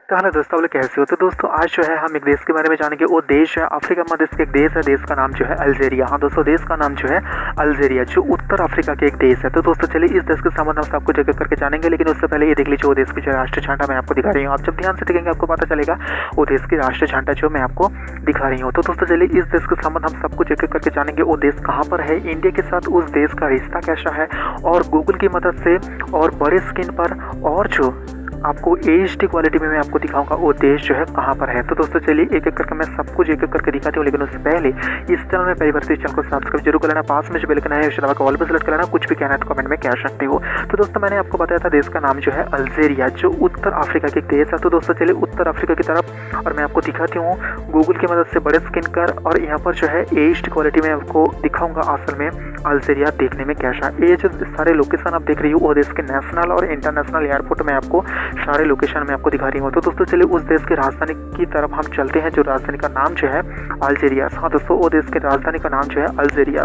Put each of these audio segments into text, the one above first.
तो हेलो दोस्तों, आप लोग कैसे हो। तो दोस्तों आज जो है हम एक देश के बारे में जानेंगे। वो देश है अफ्रीका महादेश का एक देश है। देश का नाम जो है अल्जीरिया। हाँ दोस्तों, देश का नाम जो है अल्जीरिया, जो उत्तर अफ्रीका के एक देश है। तो दोस्तों चलिए इस देश के संबंध हम सबको जगह करके जानेंगे, लेकिन उससे पहले ये देख लीजिए वो देश की जो राष्ट्रीय झंडा मैं आपको दिखा रही हूँ। आप जब ध्यान से देखेंगे आपको पता चलेगा वो देश की राष्ट्रीय झंडा जो मैं आपको दिखा रही हूँ। तो दोस्तों चलिए इस देश के संबंध हम सबको जगह करके जानेंगे। वो देश कहाँ पर है, इंडिया के साथ उस देश का रिश्ता कैसा है, और गूगल की मदद से और बड़े स्क्रीन पर और जो आपको HD क्वालिटी में मैं आपको दिखाऊंगा वो देश जो है कहाँ पर है। तो दोस्तों चलिए एक एक करके मैं सब कुछ एक एक करके दिखाती हूँ, लेकिन उससे पहले इस चैनल में पहली बार से चैनल को सब्सक्राइब जरूर कर लेना। पास में जो बेल आइकन है उसे दबाकर ऑल पर सेलेक्ट कर लेना। कुछ भी कहना है तो कमेंट में कह सकते हो। तो दोस्तों मैंने आपको बताया था देश का नाम जो है अल्जीरिया, जो उत्तर अफ्रीका के एक देश है। तो दोस्तों चलिए उत्तर अफ्रीका की तरफ और मैं आपको दिखाती हूँ गूगल की मदद से बड़े स्क्रीन कर, और यहाँ पर जो है HD क्वालिटी में आपको दिखाऊंगा असल में अल्जीरिया देखने में कैसा। ये जो सारे लोकेशन आप देख रही हो वो देश के नेशनल और इंटरनेशनल एयरपोर्ट में आपको सारे लोकेशन में आपको दिखा रही हूँ। तो दोस्तों चलिए उस देश की राजधानी की तरफ हम चलते हैं, जो राजधानी का नाम जो है अल्जीरिया। हाँ दोस्तों, वो देश की राजधानी का नाम जो है अल्जीरिया।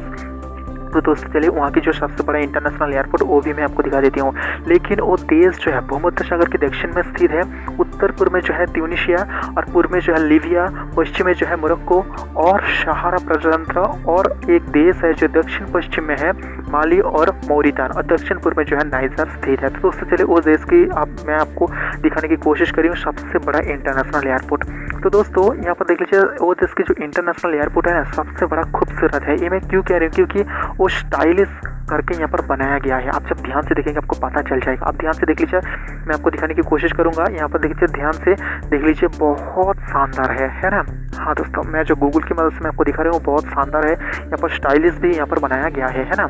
तो दोस्तों चलिए वहाँ की जो सबसे बड़ा इंटरनेशनल एयरपोर्ट वो भी मैं आपको दिखा देती हूँ। लेकिन वो देश जो है भूमध्य सागर के दक्षिण में स्थित है। उत्तर पूर्व में जो है ट्यूनीशिया, और पूर्व में जो है लीबिया, पश्चिम में जो है मोरक्को और सहारा प्रजातंत्र, और एक देश है जो दक्षिण पश्चिम में है माली और मौरितान, और दक्षिण पूर्व में जो है नाइजर स्थित है। तो दोस्तों चलिए उस देश की मैं आपको दिखाने की कोशिश करी हूँ सबसे बड़ा इंटरनेशनल एयरपोर्ट। तो दोस्तों यहाँ पर देख लीजिए वो देश की जो इंटरनेशनल एयरपोर्ट है ना सबसे बड़ा खूबसूरत है। ये मैं क्यों कह रही हूँ, क्योंकि वो स्टाइलिश करके यहाँ पर बनाया गया है। आप जब ध्यान से देखेंगे आपको पता चल जाएगा। आप ध्यान से देख लीजिए, मैं आपको दिखाने की कोशिश करूँगा। यहाँ पर देख लीजिए, ध्यान से देख लीजिए, बहुत शानदार है ना। हाँ दोस्तों, मैं जो गूगल की मदद से मैं आपको दिखा रही हूँ बहुत शानदार है। यहाँ पर स्टाइलिश भी यहाँ पर बनाया गया है ना।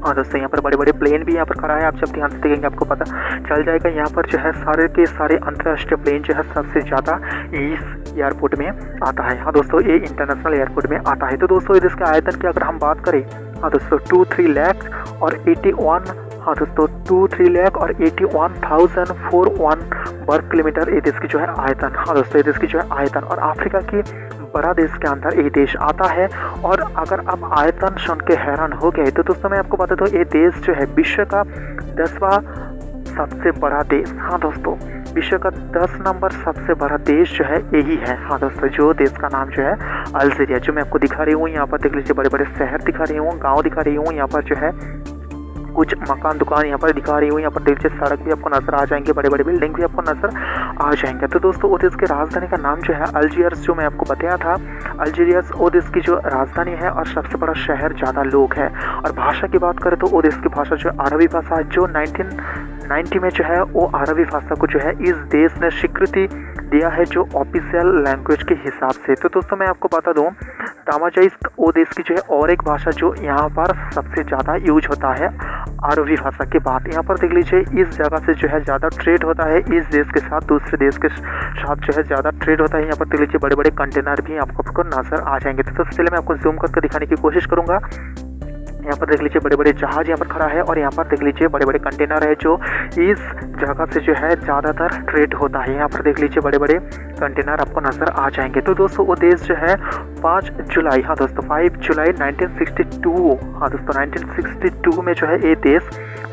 हाँ दोस्तों, यहाँ पर बड़े बड़े प्लेन भी यहाँ पर खड़ा है। आप जब ध्यान से देखेंगे आपको पता चल जाएगा। यहाँ पर जो है सारे के सारे अंतर्राष्ट्रीय प्लेन जो है सबसे ज़्यादा इस एयरपोर्ट में आता है। हाँ दोस्तों, ये इंटरनेशनल एयरपोर्ट में आता है। तो दोस्तों इसके आयतन की अगर हम बात करें, हाँ दोस्तों 2-3 लाख और 81, हाँ दोस्तों 2-3 लाख और 81,041 वर्ग किलोमीटर ये देश की जो है आयतन। हाँ दोस्तों, ये देश की जो है आयतन, और अफ्रीका की बड़ा देश के अंदर ये देश आता है। और अगर आप आयतन सुन के हैरान हो गए तो दोस्तों मैं आपको बता दूं ये देश जो है विश्व का 10वां सबसे बड़ा देश। हाँ दोस्तों, विश्व का 10 नंबर सबसे बड़ा देश जो है यही है। हाँ दोस्तों, जो देश का नाम जो है अल्जीरिया, जो मैं आपको दिखा रही हूँ। यहाँ पर देख लीजिए बड़े बड़े शहर दिखा रही हूँ, गाँव दिखा रही हूँ। यहाँ पर जो है कुछ मकान दुकान यहाँ पर दिखा रही हूँ। यहाँ पर देखिए सड़क भी आपको नजर आ जाएंगे, बड़े बड़े बिल्डिंग भी आपको नजर आ जाएंगे। तो दोस्तों वो देश की राजधानी का नाम जो है अल्जीयर्स, जो मैं आपको बताया था अल्जीरियस वो देश की जो राजधानी है और सबसे बड़ा शहर, ज़्यादा लोग है। और भाषा की बात करें तो वो देश की भाषा जो अरबी भाषा है, जो 1990 में जो है वो अरबी भाषा को जो है इस देश ने स्वीकृति दिया है जो ऑफिशियल लैंग्वेज के हिसाब से। तो दोस्तों मैं आपको बता दूँ तामाजाइस्ट वो देश की जो है और एक भाषा जो यहाँ पर सबसे ज़्यादा यूज होता है अरबी भाषा की बात। यहाँ पर देख लीजिए इस जगह से जो है ज़्यादा ट्रेड होता है, इस देश के साथ दूसरे देश के साथ जो है ज़्यादा ट्रेड होता है। यहाँ पर देख लीजिए बड़े बड़े कंटेनर भी आपको नजर आ जाएंगे। तो सबसे पहले मैं आपको जूम करके दिखाने की कोशिश करूँगा। यहाँ पर देख लीजिए बड़े बड़े जहाज यहाँ पर खड़ा है, और यहाँ पर देख लीजिए बड़े बड़े कंटेनर है जो इस जगह से जो है ज़्यादातर ट्रेड होता है। यहाँ पर देख लीजिए बड़े बड़े कंटेनर आपको नजर आ जाएंगे। तो दोस्तों वो देश जो है 5 जुलाई, हाँ दोस्तों 5 जुलाई 1962, हाँ दोस्तों 1962 में जो है ये देश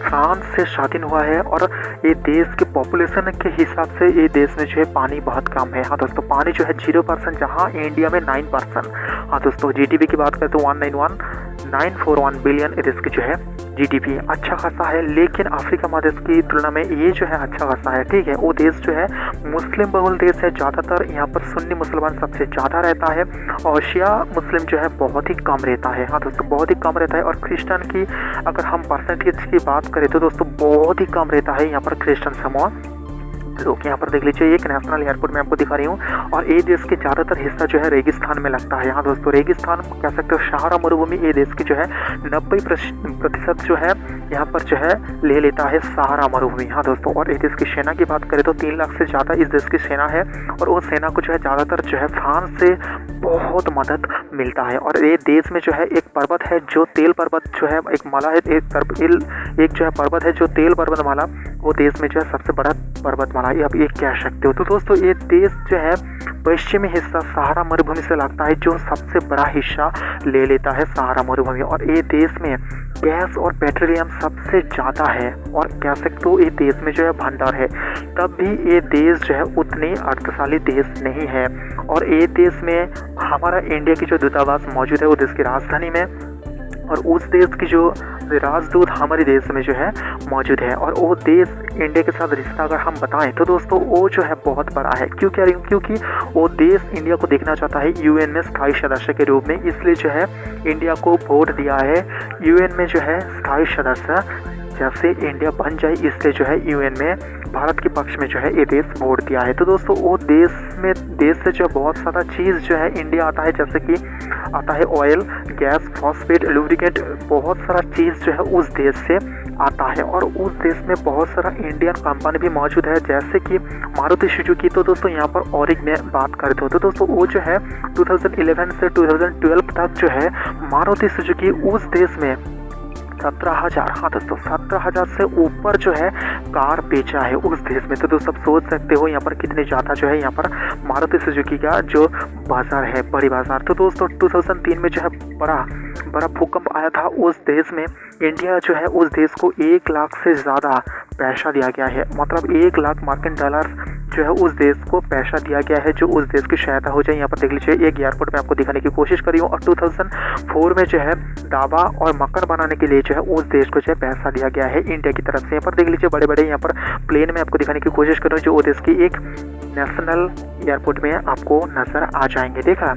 फ्रांस से स्वाधीन हुआ है। और ये देश के पॉपुलेशन के हिसाब से ये देश में जो है पानी बहुत कम है। हाँ दोस्तों पानी जो है 0%, जहाँ इंडिया में 9%। हाँ दोस्तों GDP की बात करें तो 191,941 बिलियन देश की जो है GDP अच्छा खासा है। लेकिन अफ्रीका महादेश की तुलना में ये जो है अच्छा खासा है, ठीक है। वो देश जो है मुस्लिम बहुल देश है, ज़्यादातर यहाँ पर सुन्नी मुसलमान सबसे ज़्यादा रहता है, और शिया मुस्लिम जो है बहुत ही कम रहता है। हाँ दोस्तों बहुत ही कम रहता है। और क्रिश्चियन की अगर हम परसेंटेज की बात करें तो दोस्तों बहुत ही कम रहता है यहाँ पर क्रिश्चियन समूह लोग। यहाँ पर देख लीजिए एक नेशनल एयरपोर्ट मैं आपको दिखा रही हूँ, और ये देश के ज़्यादातर हिस्सा जो है रेगिस्तान में लगता है। यहाँ दोस्तों रेगिस्तान कह सकते हो, सहारा मरुभूमि ये देश की जो है 90% जो है यहाँ पर जो है ले लेता है सहारा मरुभूमि। हाँ दोस्तों, और ये देश की सेना की बात करें तो 3 लाख से ज़्यादा इस देश की सेना है, और वो सेना को जो है ज़्यादातर जो है फ्रांस से बहुत मदद मिलता है। और ये देश में जो है एक पर्वत है जो तेल पर्वत जो है, एक माला है, एक जो है पर्वत है जो तेल पर्वतमाला, वो देश में जो है सबसे बड़ा पर्वतमाला ये आप ये कह सकते हो। तो दोस्तों ये देश जो है पश्चिमी हिस्सा सहारा मरुभूमि से लगता है, जो सबसे बड़ा हिस्सा ले लेता है सहारा मरुभूमि। और ये देश में गैस और पेट्रोलियम सबसे ज़्यादा है और कह सकते हो ये देश में जो है भंडार है, तब भी ये देश जो है उतने अर्थशाली देश नहीं है। और ये देश में हमारा इंडिया की जो दूतावास मौजूद है वो देश की राजधानी में, और उस देश की जो राजदूत हमारे देश में जो है मौजूद है। और वो देश इंडिया के साथ रिश्ता अगर हम बताएं तो दोस्तों वो जो है बहुत बड़ा है। क्योंकि वो देश इंडिया को देखना चाहता है यूएन में स्थायी सदस्य के रूप में, इसलिए जो है इंडिया को वोट दिया है यूएन में जो है स्थायी सदस्य जैसे इंडिया बन जाए, इसलिए जो है यूएन में भारत के पक्ष में जो है ये देश वोट दिया है। तो दोस्तों वो देश से जो बहुत सारा चीज़ जो है इंडिया आता है, जैसे कि आता है ऑयल, गैस, फॉस्फेट, लुब्रिकेंट, बहुत सारा चीज़ जो है उस देश से आता है। और उस देश में बहुत सारा इंडियन कंपनी भी मौजूद है, जैसे कि मारुति सुजुकी। तो दोस्तों यहाँ पर और एक मैं बात करते हो तो दोस्तों वो जो है 2011 से 2012 तक जो है मारुति सुजुकी उस देश में 17,000, हाँ दोस्तों 17,000 से ऊपर जो है कार बेचा है उस देश में। तो दोस्तों आप सोच सकते हो यहाँ पर कितने ज़्यादा जो है यहाँ पर मारुति सुजुकी का जो बाज़ार है, बड़ी बाज़ार। तो दोस्तों 2003 में जो है बड़ा भूकंप आया था उस देश में। इंडिया जो है उस देश को 1 लाख से ज़्यादा पैसा दिया गया है, मतलब 1 लाख अमेरिकन डॉलर जो है उस देश को पैसा दिया गया है जो उस देश की सहायता हो जाए। यहाँ पर देख लीजिए एक एयरपोर्ट में आपको दिखाने की कोशिश करी हूँ। और 2004 में जो है दावा और मकान बनाने के लिए जो है उस देश को जो है पैसा दिया गया है इंडिया की तरफ से। यहाँ पर देख लीजिए बड़े बड़े यहाँ पर प्लेन में आपको दिखाने की कोशिश कर रहा हूँ जो वो देश की एक नेशनल एयरपोर्ट में आपको नजर आ जाएंगे। देखा,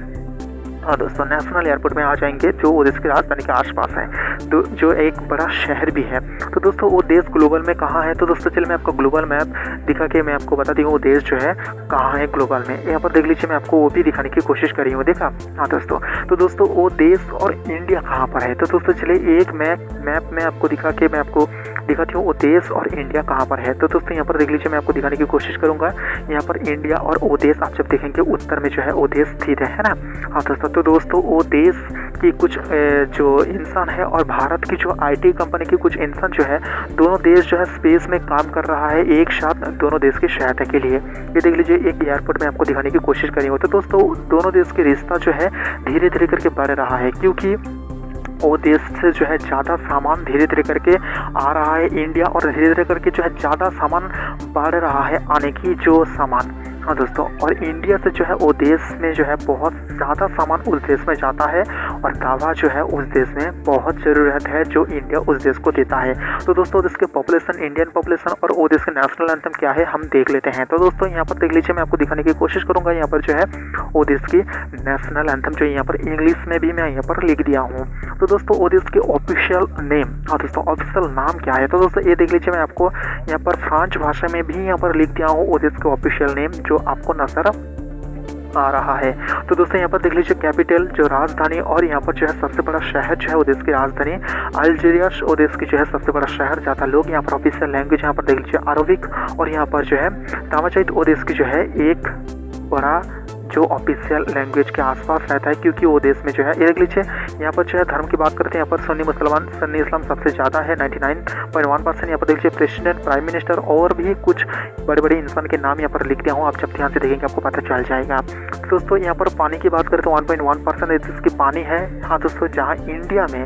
हाँ दोस्तों नेशनल एयरपोर्ट में आ जाएंगे जो वो देश की राजधानी के आसपास है, तो जो एक बड़ा शहर भी है। तो दोस्तों वो देश ग्लोबल में कहाँ है, तो दोस्तों चलिए मैं आपको ग्लोबल मैप दिखा के मैं आपको बता दी हूँ वो देश जो है कहाँ है ग्लोबल में। यहाँ पर देख लीजिए मैं आपको वो भी दिखाने की कोशिश करी हूँ। देखा, हाँ दोस्तों। तो दोस्तों वो देश और इंडिया कहाँ पर है, तो दोस्तों चलिए एक मैप में आपको दिखा के मैं आपको दिखाती हूँ वो देश और इंडिया कहाँ पर है। तो दोस्तों यहाँ पर देख लीजिए मैं आपको दिखाने की कोशिश करूँगा। यहाँ पर इंडिया और वो देश आप जब देखेंगे उत्तर में जो है वो देश स्थित है ना। हाँ दोस्तों, तो दोस्तों वो देश की कुछ जो इंसान है और भारत की जो IT कंपनी की कुछ इंसान जो है, दोनों देश जो है स्पेस में काम कर रहा है एक साथ दोनों देश की सहायता के लिए। ये देख लीजिए एक एयरपोर्ट में आपको दिखाने की कोशिश करी हो। तो दोस्तों दोनों देश के रिश्ता जो है धीरे धीरे करके बढ़ रहा है, क्योंकि वो देश से जो है ज़्यादा सामान धीरे धीरे करके आ रहा है इंडिया, और धीरे धीरे करके जो है ज़्यादा सामान बढ़ रहा है आने की जो सामान। हाँ दोस्तों, और इंडिया से जो है वो देश में जो है बहुत ज़्यादा सामान उस देश में जाता है, और दवा जो है उस देश में बहुत ज़रूरत है जो इंडिया उस देश को देता है। तो दोस्तों देश के पॉपुलेशन, इंडियन पॉपुलेशन और वो देश के नेशनल एंथम क्या है हम देख लेते हैं। तो दोस्तों यहाँ पर देख लीजिए मैं आपको दिखाने की कोशिश करूँगा। यहाँ पर जो है वो देश की नेशनल एंथम जो यहाँ पर इंग्लिश में भी मैं यहाँ पर लिख दिया हूँ। तो दोस्तों वो देश के ऑफिशियल नेम, हाँ दोस्तों ऑफिशियल नाम क्या है, तो दोस्तों ये देख लीजिए मैं आपको यहाँ पर फ्रेंच भाषा में भी यहाँ पर लिख दिया हूँ वो देश के ऑफिशियल नेम जो आपको नजर आ रहा है। तो दोस्तों यहाँ पर देख लीजिए कैपिटल जो राजधानी, और यहाँ पर जो है सबसे बड़ा शहर जो है वो देश की राजधानी अल्जीरिया वो देश की जो है सबसे बड़ा शहर। ज़्यादा लोग यहाँ पर ऑफिशियल लैंग्वेज यहाँ पर देख लीजिए अरबिक, और यहाँ पर जो है तामाचाइत वो देश की जो है एक बड़ा जो ऑफिशियल लैंग्वेज के आसपास रहता है, क्योंकि वो देश में जो है ये देख लीजिए यहाँ पर जो है धर्म की बात करते हैं। यहाँ पर सुन्नी मुसलमान, सुन्नी इस्लाम सबसे ज़्यादा है 99.1%। यहाँ पर देख लीजिए प्रेसिडेंट, प्राइम मिनिस्टर और भी कुछ बड़े बड़े इंसान के नाम यहाँ पर लिख दिया हूँ, आप जब ध्यान से देखेंगे आपको पता चल जाएगा। दोस्तों यहाँ पर पानी की बात करें तो 1.1% इसकी पानी है। हाँ दोस्तों, जहाँ इंडिया में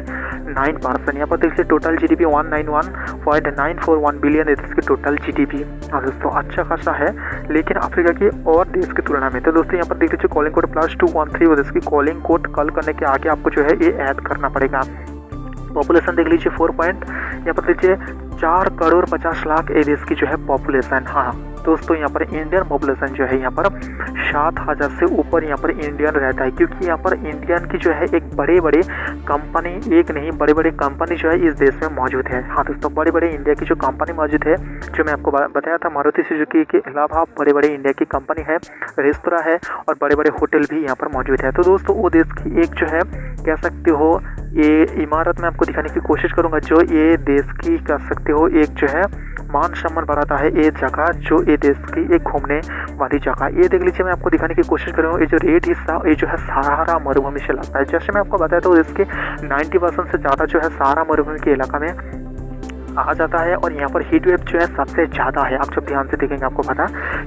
9%। यहाँ पर देख लीजिए टोटल GDP 191.941 बिलियन इसकी टोटल GDP। हाँ दोस्तों अच्छा खासा है, लेकिन अफ्रीका की और देश की तुलना में। तो दोस्तों यहाँ पर देख लीजिए कॉलिंग कोड +213 और इसकी कॉलिंग कोड कॉल करने के आगे आपको जो है ये ऐड करना पड़ेगा। पॉपुलेशन देख लीजिए 4 पॉइंट, यहाँ पर देखिए 4 करोड़ 50 लाख ये देश की जो है पॉपुलेशन। हाँ दोस्तों यहाँ पर इंडियन पॉपुलेशन जो है यहाँ पर 7,000 से ऊपर यहाँ पर इंडियन रहता है, क्योंकि यहाँ पर इंडियन की जो है एक बड़े बड़े कंपनी, एक नहीं बड़े बड़े कंपनी जो है इस देश में मौजूद है। हाँ दोस्तों बड़े बड़े इंडिया की जो कंपनी मौजूद है, जो मैं आपको बताया था मारुति सुजुकी के अलावा बड़े बड़े इंडिया की कंपनी है, रेस्तरां है और बड़े बड़े होटल भी यहाँ पर मौजूद है। तो दोस्तों वो देश की एक जो है कह सकते हो ये इमारत में आपको दिखाने की कोशिश करूंगा, जो ये देश की कह सकते हो एक जो है मान सम्मान बढ़ाता है ये जगह, जो ये देश की एक घूमने वाली जगह। ये देख लीजिए मैं आपको दिखाने की कोशिश करूँगा, ये जो रेड हिस्सा ये जो है सहारा मरुभूमि से लगता है। जैसे मैं आपको बताया था इसके 90% से ज़्यादा जो है सहारा मरुभूमि के इलाका में आ जाता है और यहाँ पर हीट वेव जो है सबसे ज़्यादा है। आप जब ध्यान से देखेंगे आपको पता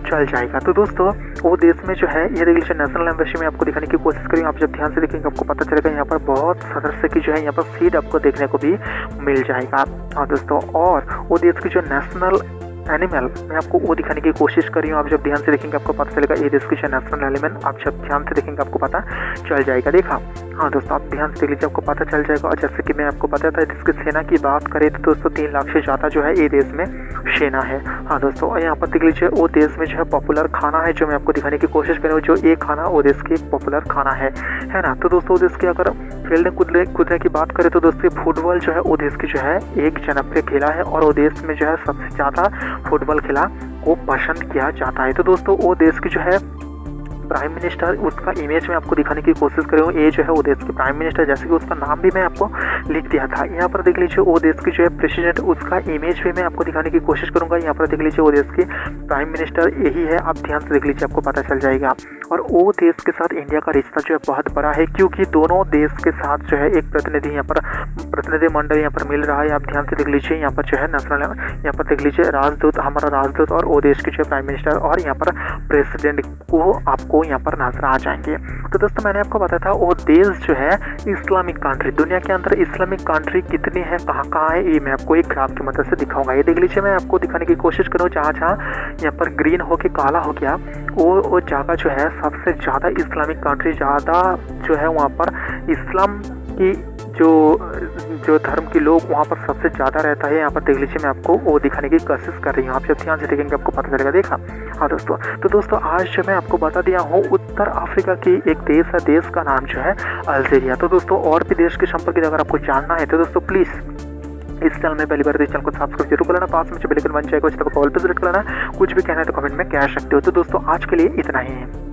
चल जाएगा। तो दोस्तों वो देश में जो है ये देख लीजिए नेशनल एम्बेसी में आपको दिखाने की कोशिश करेंगे। आप जब ध्यान से देखेंगे आपको पता चलेगा यहाँ पर बहुत सदस्य की जो है यहाँ पर सीट आपको देखने को भी मिल जाएगा। हाँ दोस्तों, और वो देश की जो नेशनल एनिमल मैं आपको वो दिखाने की कोशिश कर रही हूँ। आप जब ध्यान से देखेंगे आपको पता चलेगा ये देश की जो नेशनल एनिमल, आप जब ध्यान से देखेंगे आपको पता चल जाएगा। देखा, हाँ दोस्तों आप ध्यान से देख लीजिए आपको पता चल जाएगा। और जैसे कि मैं आपको बताया था इसकी सेना की बात करें तो दोस्तों 3 लाख से ज़्यादा जो है ये देश में सेना है। हाँ दोस्तों, और यहाँ पर देख लीजिए वो देश में जो है पॉपुलर खाना है जो मैं आपको दिखाने की कोशिश कर रहा हूँ। जो ये खाना वो देश की पॉपुलर खाना है ना। तो दोस्तों वो देश की अगर खेलने कूदने की बात करें तो दोस्तों फुटबॉल जो है वो देश की जो है एक जनप्रिय खेला है और वो देश में जो है सबसे ज़्यादा फुटबॉल खेला को पसंद किया जाता है। तो दोस्तों वो देश की जो है प्राइम मिनिस्टर, उसका इमेज में आपको दिखाने की कोशिश कर रहा हूँ। ये जो है वो देश के प्राइम मिनिस्टर, जैसे कि उसका नाम भी मैं आपको लिख दिया था। यहाँ पर देख लीजिए वो देश की जो है प्रेसिडेंट, उसका इमेज भी मैं आपको दिखाने की कोशिश करूँगा। यहाँ पर देख लीजिए वो देश की प्राइम मिनिस्टर यही है। आप ध्यान से देख लीजिए आपको पता चल जाएगा। और वो देश के साथ इंडिया का रिश्ता जो है बहुत बड़ा है, क्योंकि दोनों देश के साथ जो है एक प्रतिनिधि यहाँ पर प्रतिनिधिमंडल यहाँ पर मिल रहा है। आप ध्यान से देख लीजिए यहाँ पर जो है नेशनल, यहाँ पर देख लीजिए राजदूत, हमारा राजदूत और वो देश के जो है प्राइम मिनिस्टर और यहाँ पर प्रेसिडेंट को आपको यहाँ पर नजर आ जाएंगे। तो दोस्तों मैंने आपको बताया था वो देश जो है इस्लामिक कंट्री, दुनिया के अंदर इस्लामिक कंट्री कितनी है, कहाँ है, ये मैं आपको एक ग्राफ की मदद से दिखाऊंगा। ये देख लीजिए मैं आपको दिखाने की कोशिश करूँ। जहाँ यहाँ पर ग्रीन होके काला हो गया वो जगह जो है सबसे ज़्यादा इस्लामिक कंट्री, ज़्यादा जो है वहाँ पर इस्लाम की जो धर्म के लोग वहाँ पर सबसे ज़्यादा रहता है। यहाँ पर देख लीजिए मैं आपको वो दिखाने की कोशिश कर रही हूँ। आप जब ध्यान से देखेंगे आपको पता चलेगा। देखा, हाँ दोस्तों, तो दोस्तों आज जो मैं आपको बता दिया हूँ उत्तर अफ्रीका की एक देश है, देश का नाम जो है अल्जीरिया। तो दोस्तों और भी देश के संपर्क की अगर आपको जानना है तो दोस्तों प्लीज़ इस चैनल में पहली बार इस चैनल को सब्सक्राइब जरूर कर लेना, पास में जो बेल आइकन बन जाएगा उस तरह को ऑल पे सेलेक्ट कर लेना। कुछ भी कहना है तो कमेंट में कह सकते हो। तो दोस्तों आज के लिए इतना ही है।